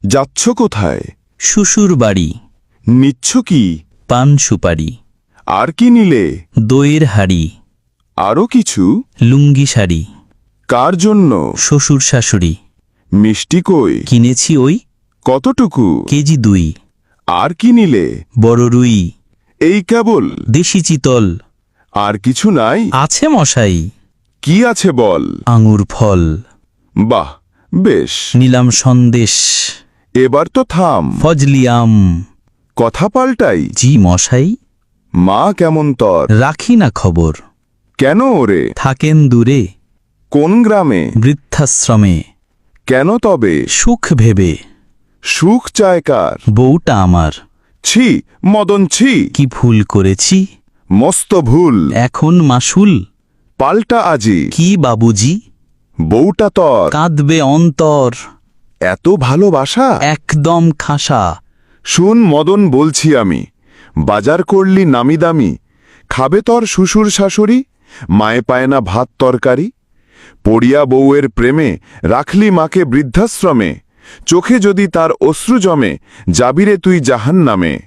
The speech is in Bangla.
যাচ্ছ কোথায়? শ্বশুর বাড়ি। নিচ্ছ কি? পান সুপারি। আর কি নিলে? দইয়ের হাড়ি। আরও কিছু? লুঙ্গি শাড়ি। কার জন্য? শ্বশুর শাশুড়ি। মিষ্টি কই? কিনেছি ওই কতটুকু? কেজি 2। আর কি নিলে? বড় রুই। এই কেবল? দেশি চিতল। আর কিছু নাই? আছে মশাই। কি আছে বল? আঙুর ফল। বাহ, বেশ। নিলাম সন্দেশ। এবার তো থাম। ফজলি আম। কথা পাল্টাই। জি মশাই। মা কেমন তর? রাখি না খবর। কেন ওরে? থাকেন দূরে। কোন গ্রামে? বৃদ্ধাশ্রমে। কেন তবে? সুখ ভেবে। সুখ চায় কার? বউটা আমার। ছি, মদন ছি। কি ভুল করেছি? মস্ত ভুল। এখন মাসুল। পাল্টা আজি। কি বাবুজি? বউটা তর। কাঁদবে অন্তর। এত ভালোবাসা? একদম খাসা। শুন মদন, বলছি আমি, বাজার করলি নামি দামি, খাবে তর শ্বশুর শাশুড়ি, মায়ে পায় না ভাত তরকারি। পড়িয়া বউয়ের প্রেমে রাখলি মাকে বৃদ্ধাশ্রমে, চোখে যদি তার অশ্রু জমে, যাবিরে তুই জাহান্নামে।